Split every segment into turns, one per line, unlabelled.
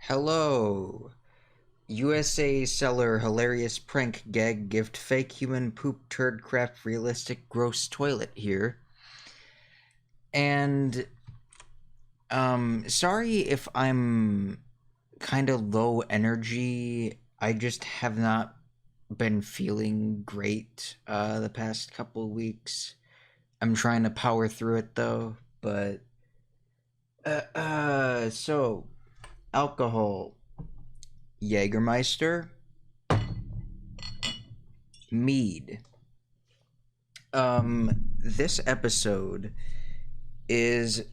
Hello. USA seller hilarious prank gag gift fake human poop turd craft realistic gross toilet here. And sorry if I'm kind of low energy. I just have not been feeling great the past couple of weeks. I'm trying to power through it though, but so alcohol, Jägermeister, mead. This episode is,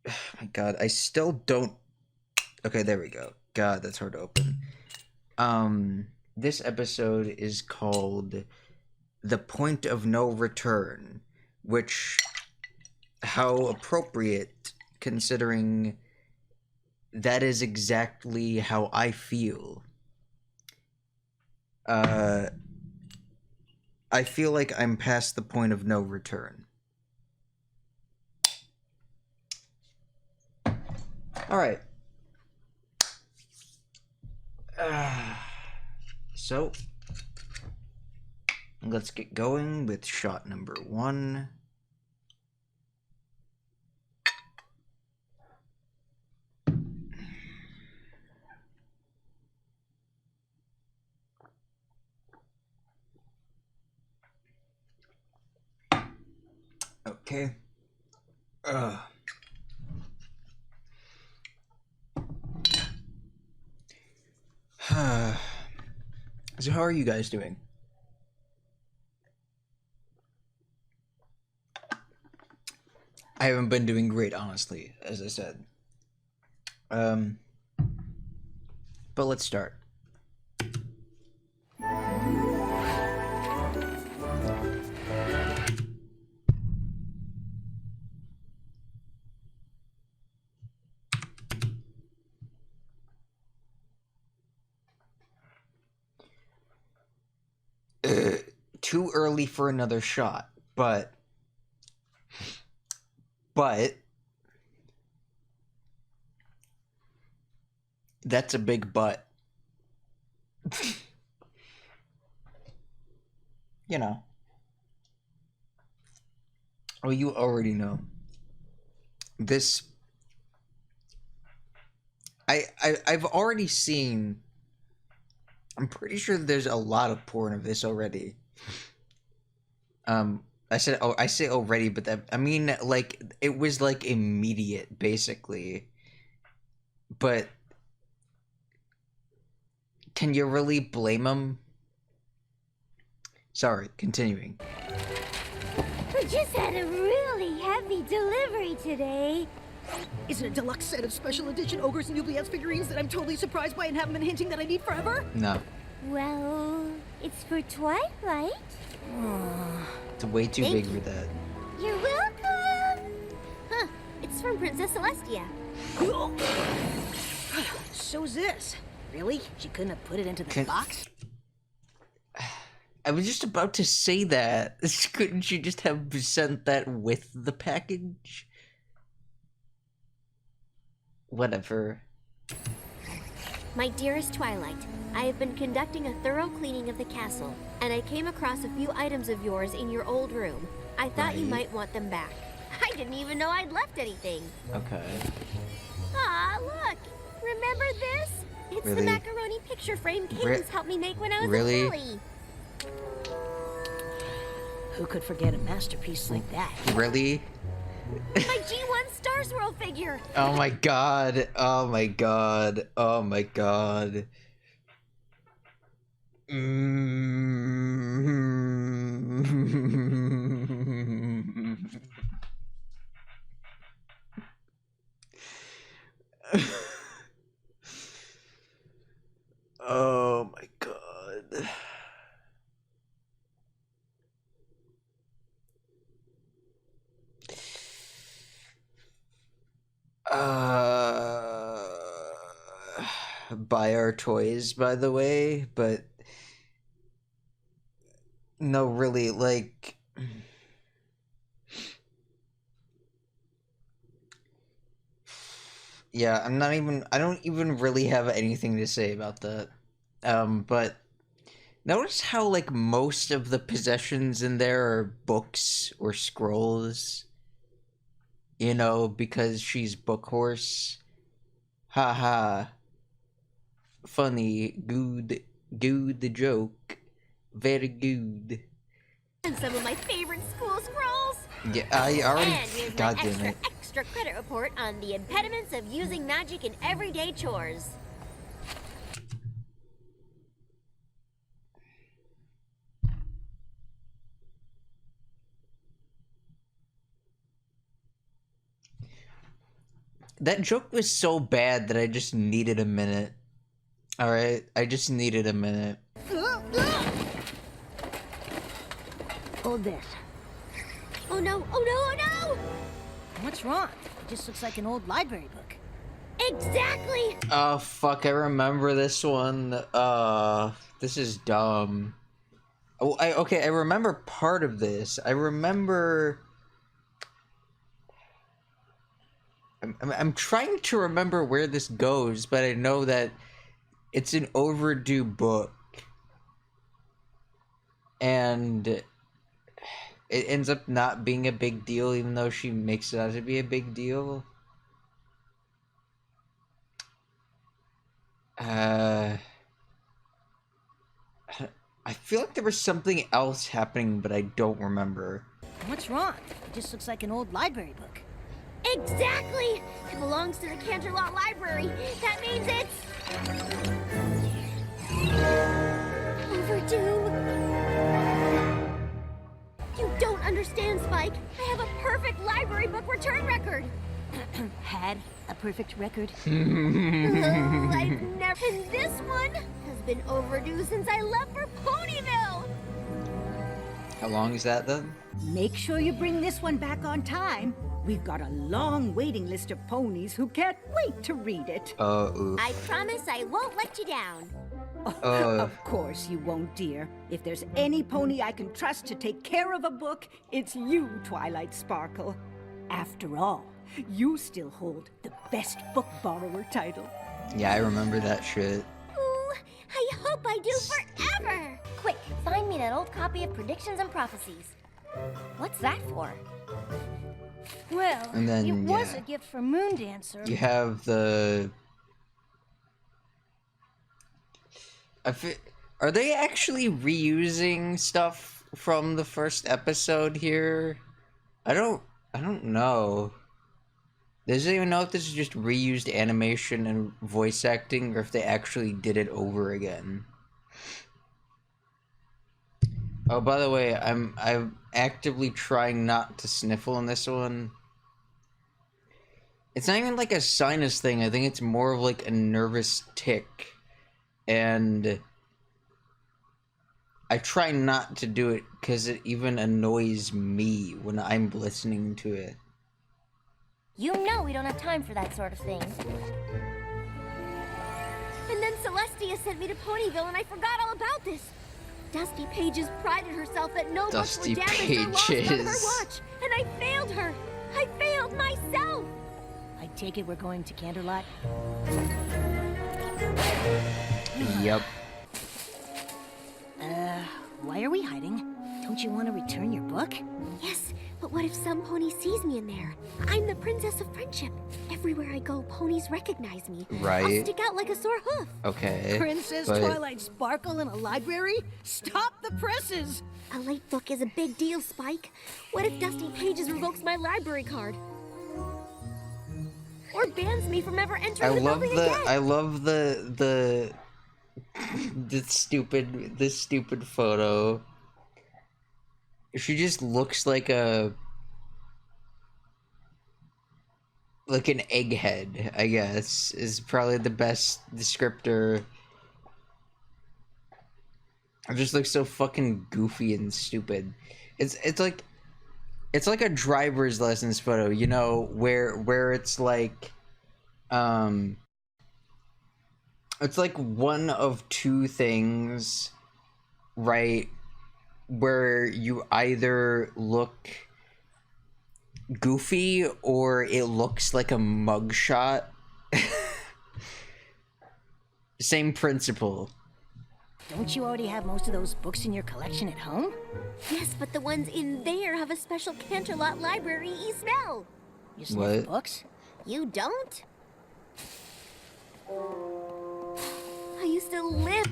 oh my god, I still don't, okay, there we go. God, that's hard to open. This episode is called The Point of No Return, which, how appropriate considering that is exactly how I feel. I feel like I'm past the point of no return. Alright. So, let's get going with shot number 1. Okay. So how are you guys doing? I haven't been doing great, honestly, as I said. But let's start. Too early for another shot, but that's a big but. You know. Oh, you already know. This I've already seen, I'm pretty sure there's a lot of porn of this already. I say already, but that, I mean, like, it was, like, immediate, basically. But can you really blame them? Sorry, continuing.
We just had a really heavy delivery today.
Is it a deluxe set of special edition ogres and oubliettes figurines that I'm totally surprised by and haven't been hinting that I need forever?
No.
Well, it's for Twilight.
It's way too big for that.
You're welcome. Huh, it's from Princess Celestia.
So's this. Really? She couldn't have put it into the box?
I was just about to say that. Couldn't she just have sent that with the package? Whatever.
My dearest Twilight, I have been conducting a thorough cleaning of the castle, and I came across a few items of yours in your old room. I thought you might want them back. I didn't even know I'd left anything.
Okay.
Aw, look! Remember this? It's the macaroni picture frame Cadence helped me make when I was a filly.
Who could forget a masterpiece like that?
Really?
My G1 Star Swirl figure!
Oh my god. Oh my god. Oh my god. Oh my god. Buy our toys, by the way, but no, really, like, Yeah, I don't even really have anything to say about that. But notice how, like, most of the possessions in there are books or scrolls? You know, because she's book horse. Haha. Funny. Good the joke. Very good.
And some of my favorite school scrolls.
Yeah, I already.
And here's
God
my
damn
extra
it.
credit report on the impediments of using magic in everyday chores.
That joke was so bad that I just needed a minute. Alright? I just needed a minute.
Hold this.
Oh no, oh no, oh no!
What's wrong? It just looks like an old library book.
Exactly!
Oh, fuck, I remember this one. This is dumb. Oh, okay, I remember part of this. I remember... I'm trying to remember where this goes, but I know that it's an overdue book. And it ends up not being a big deal, even though she makes it out to be a big deal. I feel like there was something else happening, but I don't remember.
What's wrong? It just looks like an old library book.
Exactly! It belongs to the Canterlot Library. That means it's... overdue. You don't understand, Spike. I have a perfect library book return record.
Had a perfect record.
Oh, I've never... And this one has been overdue since I left for Ponyville.
How long is that, then?
Make sure you bring this one back on time. We've got a long waiting list of ponies who can't wait to read it.
Oof.
I promise I won't let you down.
Of course you won't, dear. If there's any pony I can trust to take care of a book, it's you, Twilight Sparkle. After all, you still hold the best book borrower title.
Yeah, I remember that shit.
Ooh, I hope I do forever. Quick, find me that old copy of Predictions and Prophecies. What's that for?
Well,
And then,
it was
yeah.
a gift for Moondancer.
You have the... Are they actually reusing stuff from the first episode here? I don't know. Does anyone know if this is just reused animation and voice acting, or if they actually did it over again? Oh, by the way, I'm actively trying not to sniffle in this one. It's not even like a sinus thing. I think it's more of like a nervous tick. And I try not to do it because it even annoys me when I'm listening to it.
You know we don't have time for that sort of thing. And then Celestia sent me to Ponyville and I forgot all about this. Dusty Pages prided herself that no books were
Dusty
damaged or lost on her
Pages.
watch. And I failed her. I failed myself.
I take it we're going to Canterlot?
Yep.
Why are we hiding? Don't you want to return your book?
Yes, but what if some pony sees me in there? I'm the Princess of Friendship. Everywhere I go, ponies recognize me. I'll
Right.
stick out like a sore hoof.
Okay.
Princess
but
Twilight Sparkle in a library? Stop the presses!
A late book is a big deal, Spike. What if Dusty Pages revokes my library card? Or bans me from ever entering
I
the
love
building
the
again?
I love the this stupid photo. She just looks like an egghead, I guess, is probably the best descriptor. It just looks so fucking goofy and stupid. It's like a driver's lessons photo, you know, where it's like it's like one of two things, right? Where you either look goofy or it looks like a mugshot Same principle.
Don't you already have most of those books in your collection at home?
Yes, but the ones in there have a special Canterlot library-y smell.
You sniff
What?
books?
You don't? I used to live...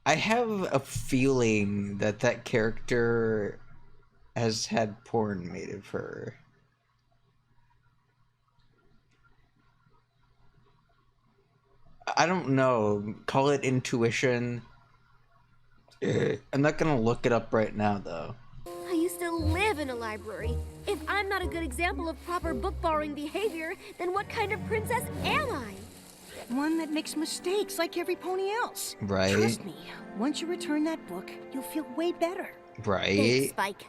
I have a feeling that that character has had porn made of her. I don't know. Call it intuition. I'm not gonna look it up right now, though.
I used to live in a library. If I'm not a good example of proper book-borrowing behavior, then what kind of princess am I?
One that makes mistakes like every pony else.
Right?
Trust me, once you return that book, you'll feel way better.
Right?
Thanks, Spike.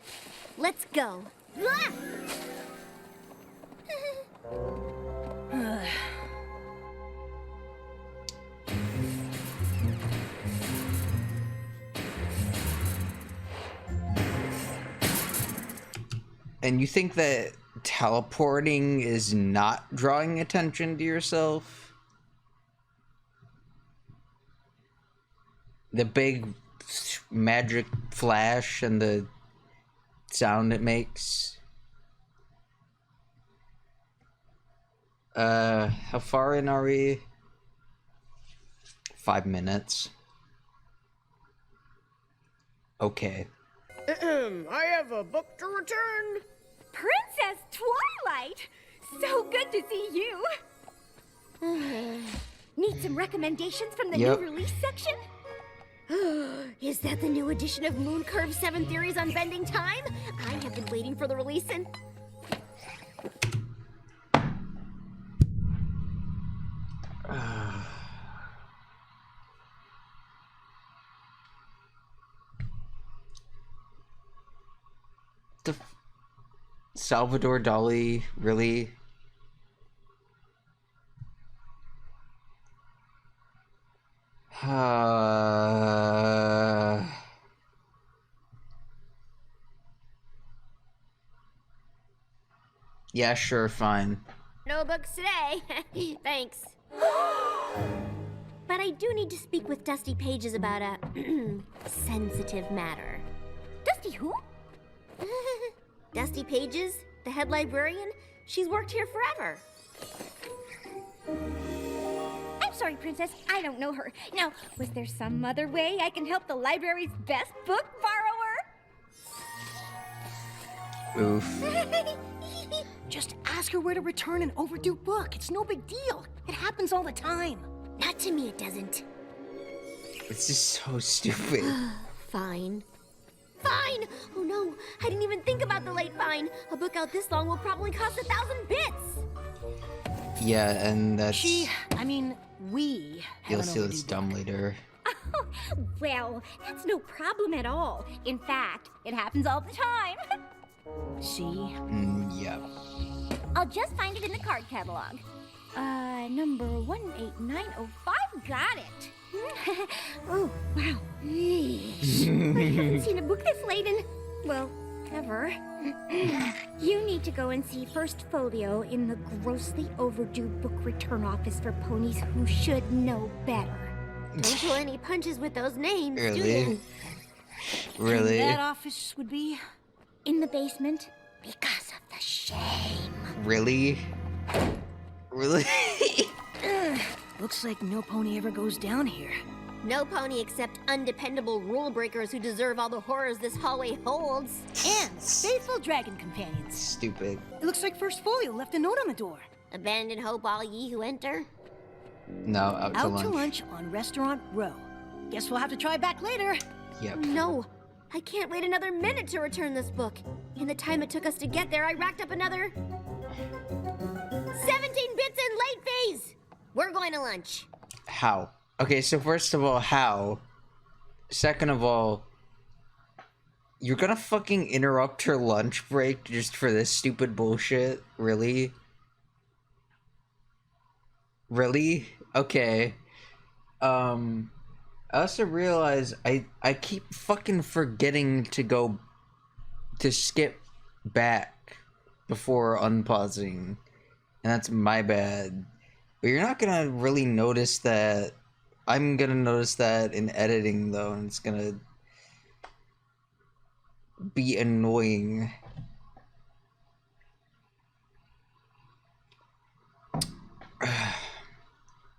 Let's go. Ah!
And you think that teleporting is not drawing attention to yourself? The big magic flash and the sound it makes? How far in are we? 5 minutes. Okay.
I have a book to return.
Princess Twilight! So good to see you! Need some recommendations from the
Yep.
new release section?
Is that the new edition of Moon Curve's 7 Theories on Bending Time? I have been waiting for the release and...
Salvador Dali, really? Yeah, sure, fine.
No books today. Thanks. But I do need to speak with Dusty Pages about a sensitive matter.
Dusty who?
Dusty Pages, the head librarian, she's worked here forever.
I'm sorry, Princess, I don't know her. Now, was there some other way I can help the library's best book borrower?
Oof.
Just ask her where to return an overdue book. It's no big deal. It happens all the time.
Not to me, it doesn't.
It's just so stupid.
Fine. Fine! Oh no, I didn't even think about the late fine. A book out this long will probably cost 1,000 bits.
Yeah, and that's...
we have
You'll
an
see this
overdue
dumb
book.
later.
Oh, well, that's no problem at all. In fact, it happens all the time.
See?
Yeah.
I'll just find it in the card catalog. Number 18905, got it. Oh, wow. I haven't seen a book this late in, well, ever. You need to go and see First Folio in the grossly overdue book return office for ponies who should know better.
Don't pull any punches with those names, do
Really?
you?
Really?
And that office would be...
In the basement.
Because of the shame.
Really? Really?
Looks like no pony ever goes down here.
No pony except undependable rule breakers who deserve all the horrors this hallway holds.
And faithful dragon companions.
Stupid.
It looks like First Folio left a note on the door.
Abandon hope all ye who enter.
No, out to lunch.
On Restaurant Row. Guess we'll have to try back later.
Yep.
No, I can't wait another minute to return this book. In the time it took us to get there, I racked up another 17 bits in late fees. We're going to lunch.
How? Okay, so first of all, how? Second of all, you're gonna fucking interrupt her lunch break just for this stupid bullshit? Really? Really? Okay. I also realize I keep fucking forgetting to go to skip back before unpausing, and that's my bad. But you're not gonna really notice that. I'm gonna notice that in editing though, and it's gonna be annoying.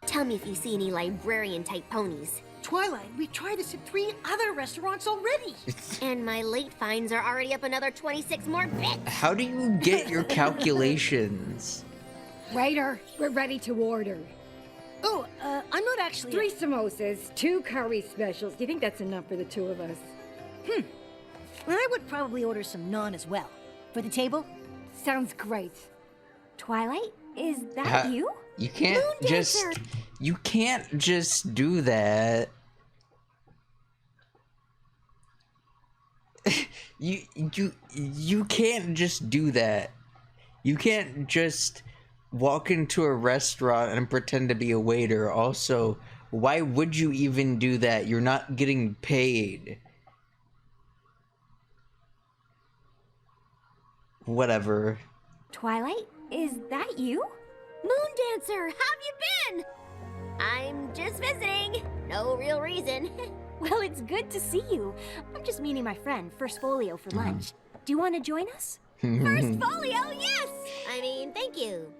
Tell me if you see any librarian-type ponies.
Twilight, we've tried this at 3 other restaurants already.
And my late fines are already up another 26 more bits.
How do you get your calculations?
Waiter, we're ready to order.
Oh, I'm not actually...
3 samosas, 2 curry specials. Do you think that's enough for the 2 of us?
I would probably order some naan as well. For the table?
Sounds great.
Twilight, is that you?
You can't
Moon
just...
Dancer.
You can't just do that. You can't just do that. You can't just walk into a restaurant and pretend to be a waiter. Also, why would you even do that? You're not getting paid. Whatever.
Twilight, is that you? Moon Dancer, how have you been? I'm just visiting. No real reason.
Well, it's good to see you. I'm just meeting my friend, First Folio, for lunch. Do you want to join us?
First Folio, yes! I mean, thank you.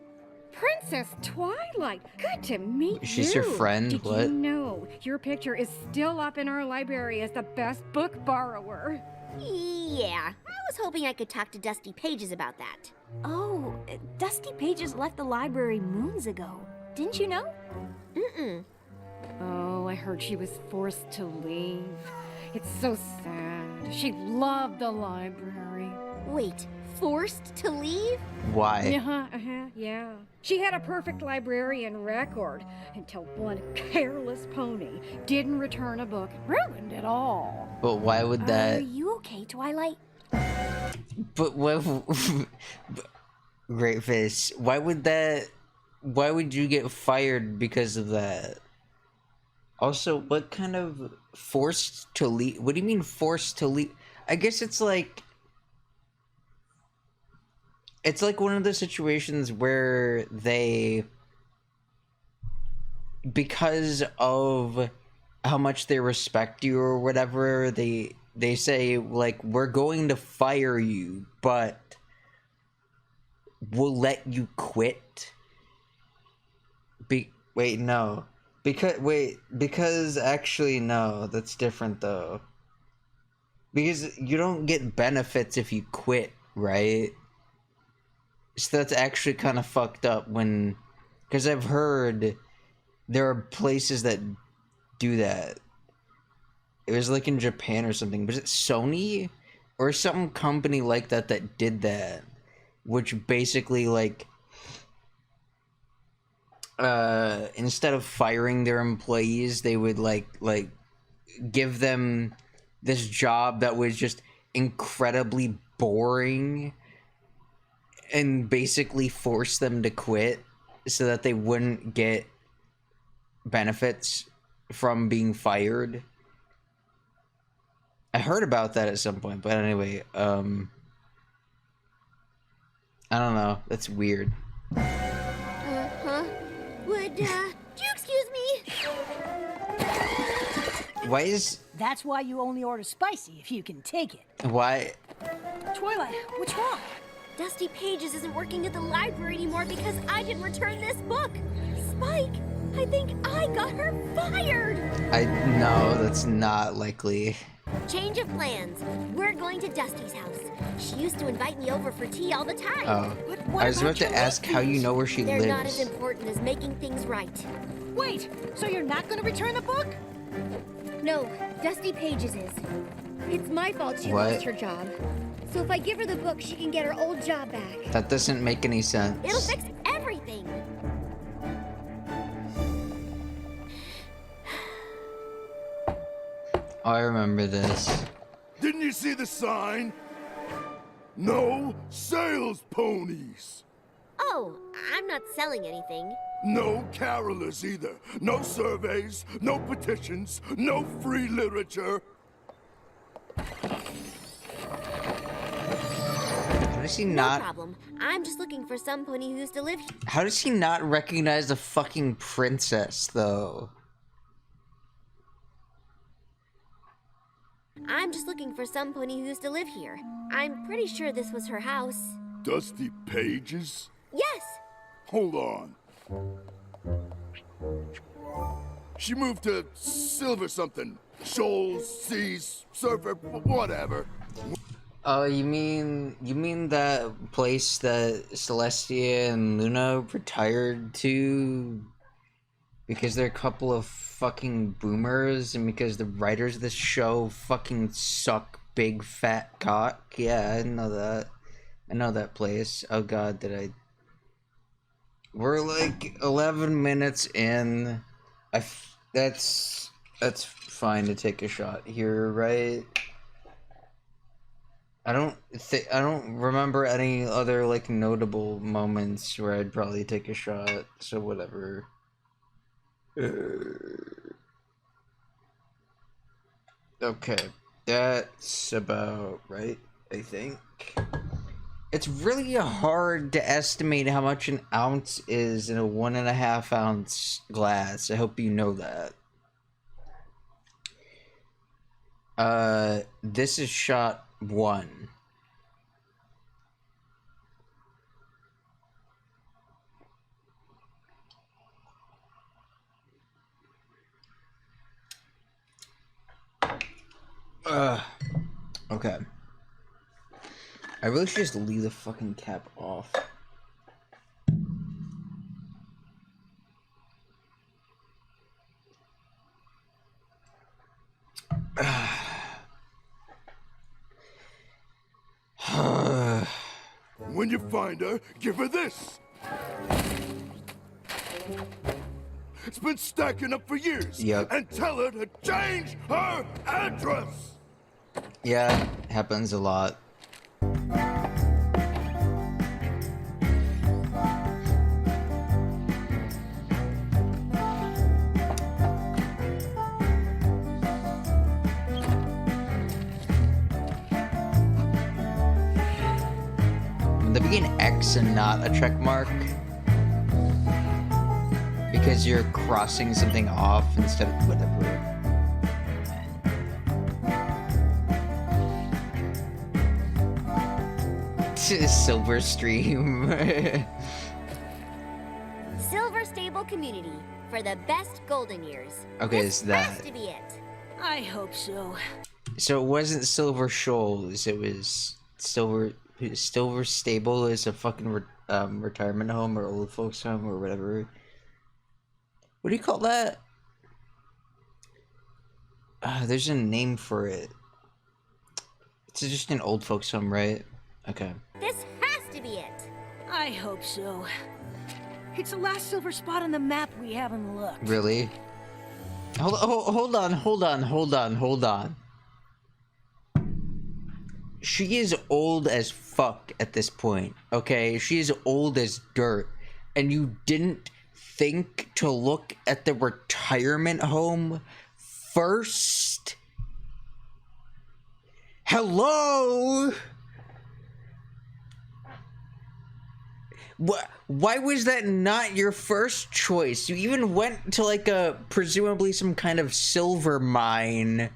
Princess Twilight, good to meet you.
She's your friend?
Did
What?
you know your picture is still up in our library as the best book borrower?
Yeah, I was hoping I could talk to Dusty Pages about that.
Oh, Dusty Pages left the library moons ago. Didn't you know?
Mm-mm.
Oh, I heard she was forced to leave. It's so sad. She loved the library.
Wait, forced to leave?
Why?
Yeah. She had a perfect librarian record until one careless pony didn't return a book. Ruined it all.
But why would
Are
that...
you okay, Twilight?
But what... Great face. Why would that... Why would you get fired because of that? Also, what kind of forced to leave? What do you mean forced to leave? I guess it's like one of those situations where they, because of how much they respect you or whatever, they say like, we're going to fire you, but we'll let you quit. Because actually no, that's different though. Because you don't get benefits if you quit, right? So that's actually kind of fucked up when, because I've heard there are places that do that. It was like in Japan or something. Was it Sony or some company like that that did that? Which basically like, instead of firing their employees, they would like give them this job that was just incredibly boring and basically force them to quit so that they wouldn't get benefits from being fired. I heard about that at some point, but anyway, I don't know, that's weird.
Would you excuse me?
Why is...
That's why you only order spicy if you can take it.
Why...
Twilight, what's wrong?
Dusty Pages isn't working at the library anymore because I didn't return this book. Spike, I think I got her fired.
No, that's not likely.
Change of plans. We're going to Dusty's house. She used to invite me over for tea all the time.
Oh.
But what
I was about to
your
ask how you know where she
They're
lives.
not as important as making things right.
Wait, so you're not going to return the book?
No, Dusty Pages is. It's my fault she
What?
lost her job. So if I give her the book, she can get her old job back.
That doesn't make any sense.
It'll fix everything.
Oh, I remember this.
Didn't you see the sign? No sales ponies.
Oh, I'm not selling anything.
No carolers either. No surveys, no petitions, no free literature.
does he
No
not?
problem. I'm just looking for some pony who used to live here.
How does he not recognize the fucking princess, though?
I'm just looking for some pony who used to live here. I'm pretty sure this was her house.
Dusty Pages?
Yes!
Hold on. She moved to Silver something. Shoals, Seas, Surfer, whatever.
Oh, you mean that place that Celestia and Luna retired to because they're a couple of fucking boomers and because the writers of this show fucking suck big fat cock? Yeah, I know that. I know that place. Oh god, did I... We're like 11 minutes in. That's fine to take a shot here, right? I don't remember any other like notable moments where I'd probably take a shot, so whatever. Okay, that's about right, I think. It's really hard to estimate how much an ounce is in a 1.5 ounce glass. I hope you know that. This is shot 1. Okay. I really should just leave the fucking cap off.
When you find her, give her this. It's been stacking up for years.
Yep.
And tell her to change her address.
Yeah, happens a lot. Would there be an X and not a check mark? Because you're crossing something off instead of whatever. Silver Stream.
Silver Stable Community for the best golden years.
Okay,
this
is that...
has to be it.
I hope so.
So it wasn't Silver Shoals, it was Silver Stable is a fucking retirement home or old folks home or whatever. What do you call that? There's a name for it. It's just an old folks home, right? Okay.
This has to be it.
I hope so. It's the last silver spot on the map we haven't looked.
Really? Hold on. She is old as fuck at this point, okay? She is old as dirt. And you didn't think to look at the retirement home first? Hello? Why was that not your first choice? You even went to like a presumably some kind of silver mine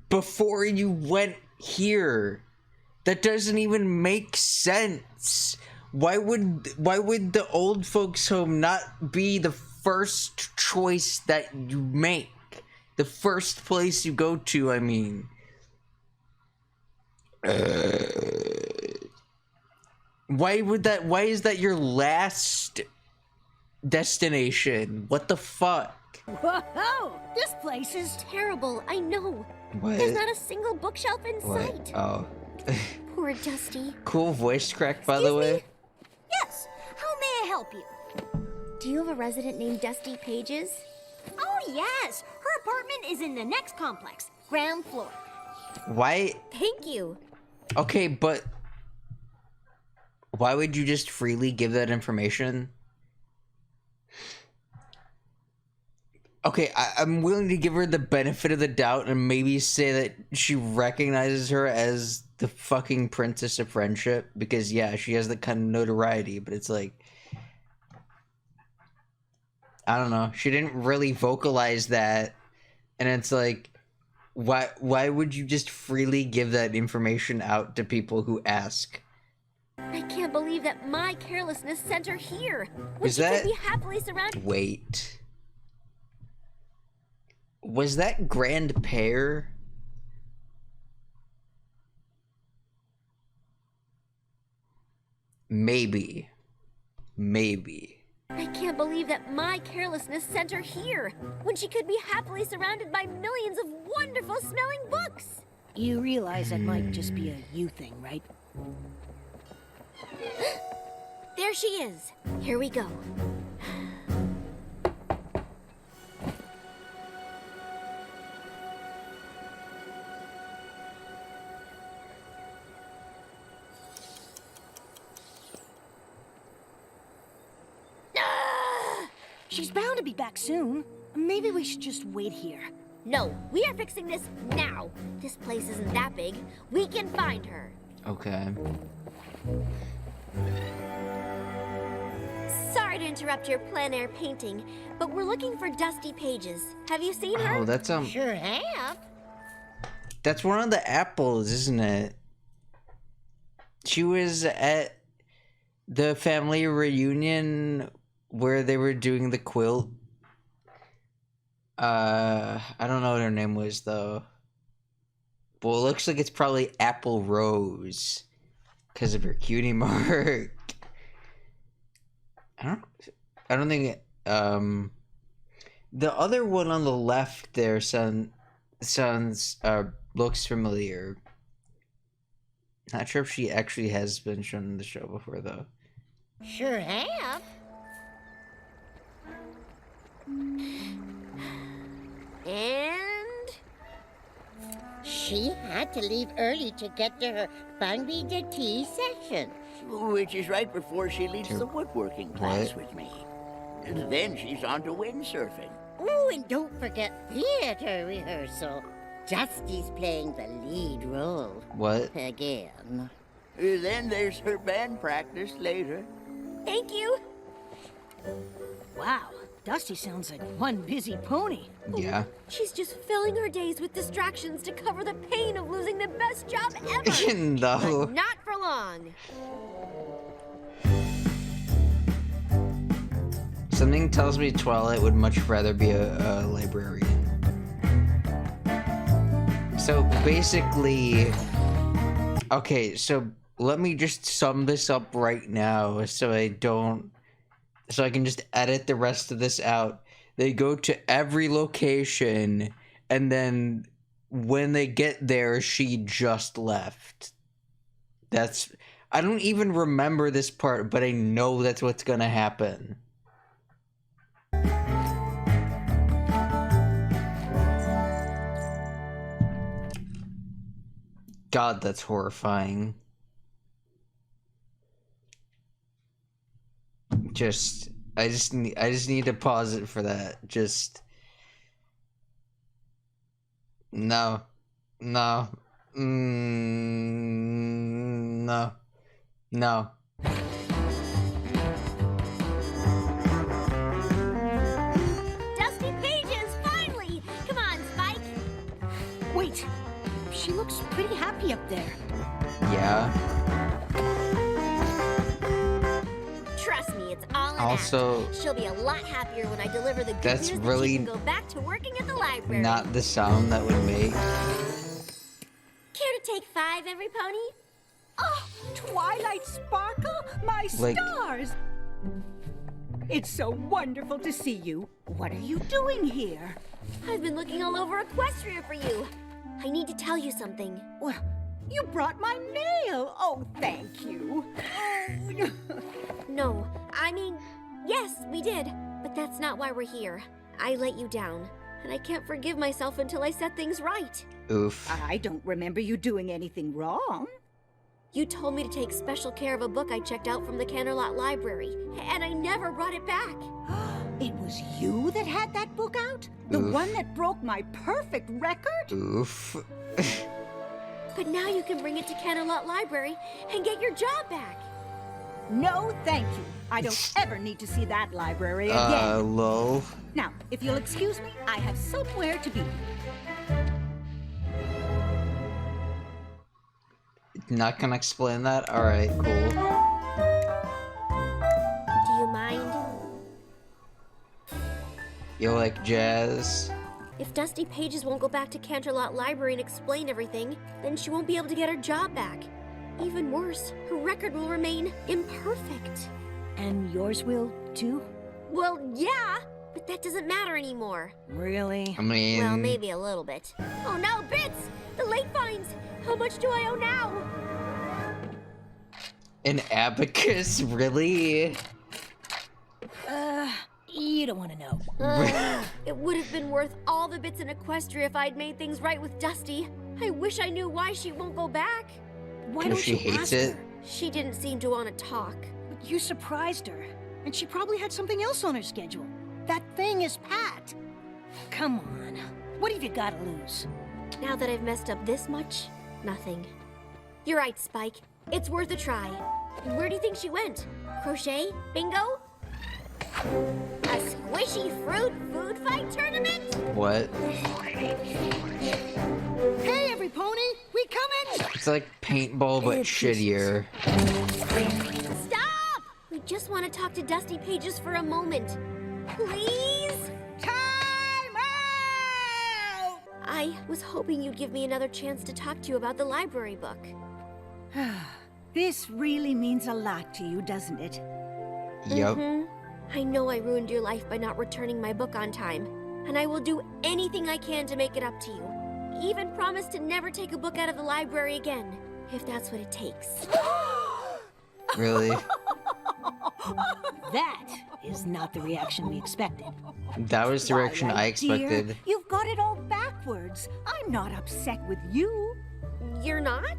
before you went here. That doesn't even make sense. Why would the old folks home not be the first choice that you make? The first place you go to, I mean. Why is that your last destination? What the fuck?
Whoa! This place is
Terrible, I know.
What?
There's not a single bookshelf in sight.
Oh.
Poor Dusty.
Cool voice crack, by the way.
Yes. How may I help you?
Do you have a resident named Dusty Pages?
Oh, yes. Her apartment is in the next complex, ground floor.
Why?
Thank you.
Okay, but why would you just freely give that information? Okay, I'm willing to give her the benefit of the doubt and maybe say that she recognizes her as the fucking Princess of Friendship, because yeah, she has the kind of notoriety, but it's like, I don't know, she didn't really vocalize that, and it's like, why would you just freely give that information out to people who ask?
I can't believe that my carelessness sent her here.
Was that...
Could be happily surrounded.
Wait. Was that Grand Pair? Maybe. Maybe.
I can't believe that my carelessness sent her here, when she could be happily surrounded by millions of wonderful smelling books.
You realize that might just be a you thing, right?
There she is. Here we go.
She's bound to be back soon. Maybe we should just wait here.
No, we are fixing this now. This place isn't that big. We can find her.
Okay.
Sorry to interrupt your plein air painting, but we're looking for Dusty Pages. Have you seen her?
Oh, that's
Sure have.
That's one of the apples, isn't it? She was at the family reunion where they were doing the quilt. I don't know what her name was though. Well, it looks like it's probably Apple Rose because of her cutie mark. I don't think the other one on the left there looks familiar. Not sure if she actually has been shown in the show before though.
Sure have.
And
She had to leave early to get to her Bungby de Tea session.
Which is right before she leaves the woodworking class with me. And then she's on to windsurfing.
Oh, and don't forget theater rehearsal. Dusty's playing the lead role.
What?
Again.
Then there's her band practice later.
thank you.
Wow, Dusty sounds like one busy pony.
Yeah.
She's just filling her days with distractions to cover the pain of losing the best job ever.
No.
But not for long.
Something tells me Twilight would much rather be a librarian. So basically, okay, so let me just sum this up right now so I can just edit the rest of this out. They go to every location, and then when they get there, she just left. I don't even remember this part, but I know that's what's gonna happen. God, that's horrifying. I just need to pause it for that. No. No. No.
Dusty Pages, finally! Come on, Spike.
Wait, she looks pretty happy up there.
Yeah.
Trust me, it's all an
Also,
act. She'll be a lot happier when I deliver the good
that's
news
really
that she can go back to working at the library.
not the sound that would make.
Care to take 5, every pony?
Oh, Twilight Sparkle, my stars! It's so wonderful to see you. What are you doing here?
I've been looking all over Equestria for you. I need to tell you something.
Well, you brought my mail. Oh, thank you.
No, I mean, yes, we did, but that's not why we're here. I let you down, and I can't forgive myself until I set things right.
Oof.
I don't remember you doing anything wrong.
You told me to take special care of a book I checked out from the Canterlot Library, and I never brought it back.
It was you that had that book out? The
Oof.
one that broke my perfect record?
Oof.
But now you can bring it to Canterlot Library and get your job back.
No, thank you. I don't ever need to see that library again.
Lol.
Now, if you'll excuse me, I have somewhere to be.
Not gonna explain that? Alright, cool.
Do you mind?
You like jazz?
If Dusty Pages won't go back to Canterlot Library and explain everything, then she won't be able to get her job back. Even worse, her record will remain imperfect.
And yours will, too?
Well, yeah, but that doesn't matter anymore.
Really?
I mean...
Well, maybe a little bit. Oh no, Bits! The late fines! How much do I owe now?
An abacus? Really?
You don't want to know.
It would have been worth all the bits in Equestria if I'd made things right with Dusty. I wish I knew why she won't go back.
Why
Because
don't
she
you
hates
ask
it?
her?
She didn't seem to want to talk.
But you surprised her. And she probably had something else on her schedule. That thing is Pat. Come on. What have you got to lose?
Now that I've messed up this much, nothing. You're right, Spike. It's worth a try. And where do you think she went? Crochet? Bingo? A squishy fruit food fight tournament?
What?
Hey, every pony! We coming!
It's like paintball, but shittier.
Stop! We just want to talk to Dusty Pages for a moment. Please?
Time out!
I was hoping you'd give me another chance to talk to you about the library book.
This really means a lot to you, doesn't it?
Yep.
I know I ruined your life by not returning my book on time, and I will do anything I can to make it up to you. Even promise to never take a book out of the library again, if that's what it takes.
Really?
That is not the reaction we expected.
That was the reaction I expected.
Dear, you've got it all backwards. I'm not upset with you.
You're not?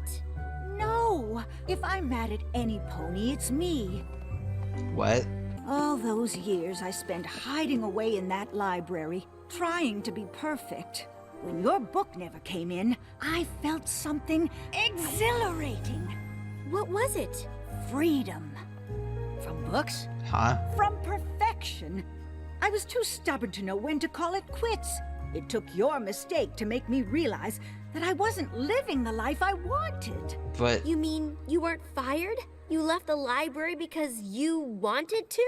No. If I'm mad at any pony, it's me.
What?
All those years I spent hiding away in that library, trying to be perfect. When your book never came in, I felt something exhilarating.
What was it?
Freedom.
From books?
Huh?
From perfection. I was too stubborn to know when to call it quits. It took your mistake to make me realize that I wasn't living the life I wanted.
But...
You mean you weren't fired? You left the library because you wanted to?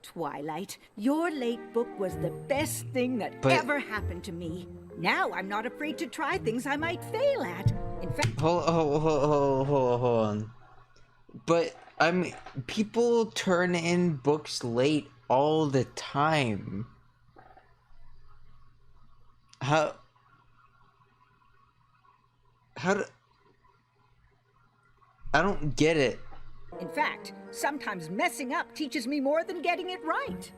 Twilight, your late book was the best thing that ever happened to me. Now I'm not afraid to try things I might fail at. In fact...
Hold on. But, I mean, people turn in books late all the time. How do... I don't get it.
In fact, sometimes messing up teaches me more than getting it right.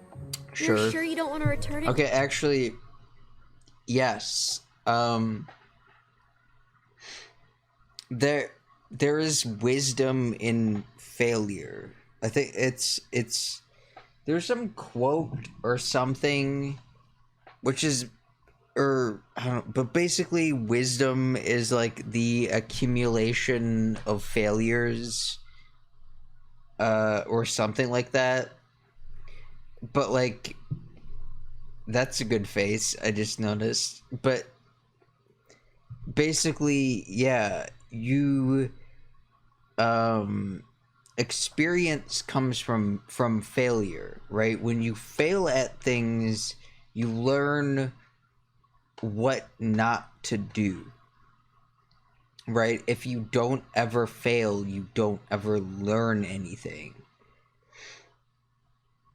Sure.
You're sure you don't want to return it?
Okay, actually, yes. There is wisdom in failure. I think it's there's some quote or something, which is, or I don't know, but basically wisdom is like the accumulation of failures, or something like that. But like, that's a good face, I just noticed. But basically, yeah, you experience comes from failure, right? When you fail at things, you learn what not to do, right? If you don't ever fail, you don't ever learn anything.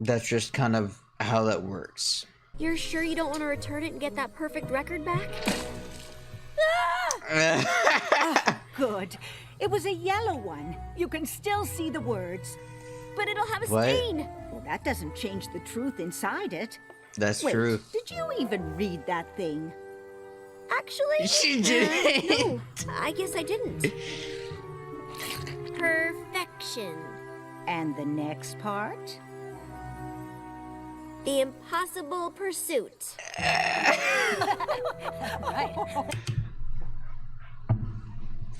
That's just kind of how that works.
You're sure you don't want to return it and get that perfect record back?
Oh, good. It was a yellow one. You can still see the words.
But it'll have a
What?
stain.
Well, that doesn't change the truth inside it.
That's
Wait,
true.
did you even read that thing?
Actually,
She didn't.
no, I guess I didn't. Perfection.
And the next part?
The impossible pursuit.
Right.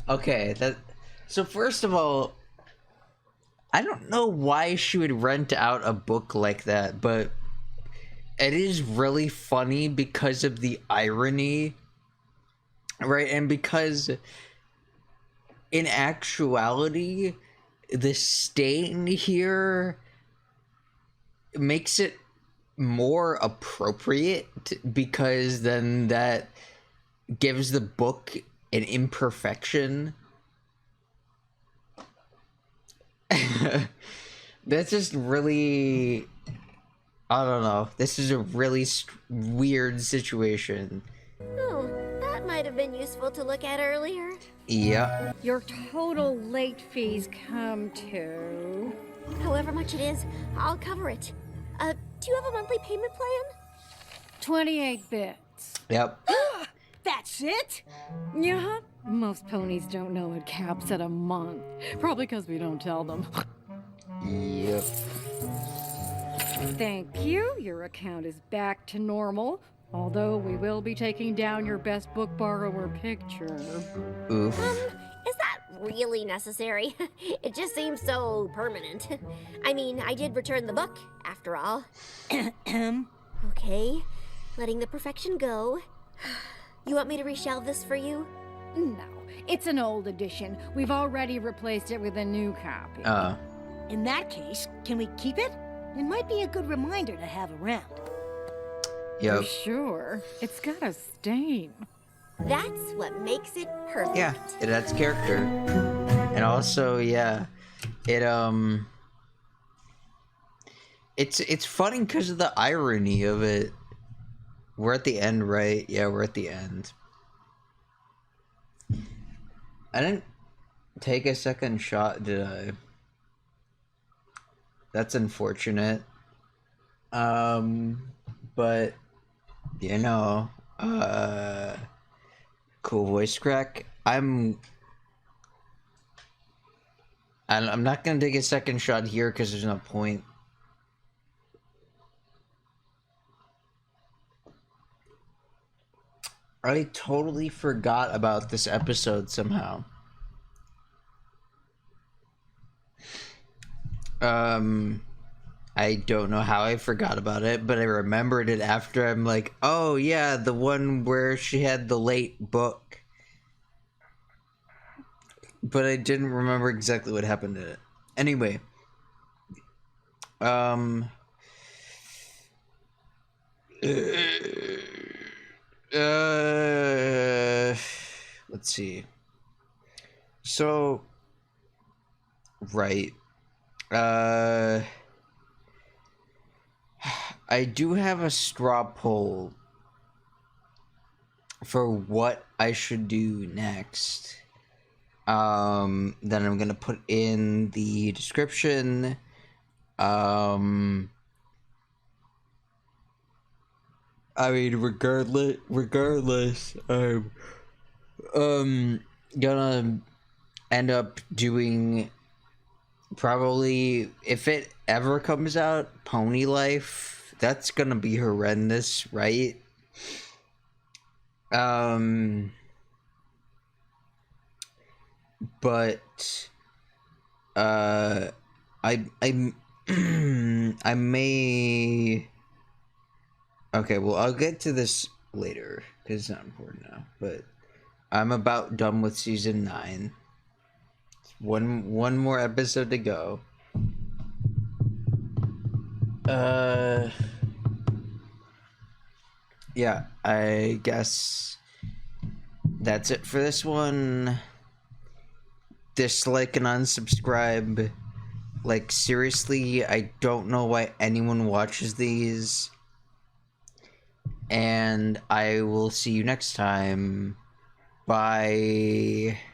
Okay, so first of all, I don't know why she would rent out a book like that, but it is really funny because of the irony, right? And because in actuality, the stain here makes it more appropriate because then that gives the book an imperfection. That's just really, I don't know. This is a really weird situation.
Oh, that might have been useful to look at earlier.
Yeah.
Your total late fees come to...
However much it is, I'll cover it. Do you have a monthly payment plan?
28 bits.
Yep.
That's it?
Yeah, most ponies don't know it caps at a month. Probably because we don't tell them.
Yep.
Thank you. Your account is back to normal. Although we will be taking down your best book borrower picture.
Oof.
Is that really necessary? It just seems so permanent. I mean, I did return the book, after all. Okay, letting the perfection go. You want me to reshelve this for you?
No, it's an old edition. We've already replaced it with a new copy.
In that case, can we keep it? It might be a good reminder to have around.
Yep.
For sure. It's got a stain.
That's what makes it perfect.
Yeah, it adds character. And also, yeah, it's funny because of the irony of it. We're at the end, right? Yeah, we're at the end. I didn't take a second shot, did I? That's unfortunate. But you know, cool voice crack. I'm not gonna take a second shot here because there's no point. I totally forgot about this episode somehow. I don't know how I forgot about it, but I remembered it after. I'm like, oh yeah, the one where she had the late book. But I didn't remember exactly what happened in it. Anyway. Let's see. So, right. I do have a straw poll for what I should do next. Then I'm gonna put in the description. I mean, regardless, I'm gonna end up doing probably, if it ever comes out, Pony Life. That's gonna be horrendous, right? But I I may. Okay, well, I'll get to this later because it's not important now. But I'm about done with season 9. One more episode to go. Yeah, I guess that's it for this one. Dislike and unsubscribe. Like, seriously, I don't know why anyone watches these. And I will see you next time. Bye.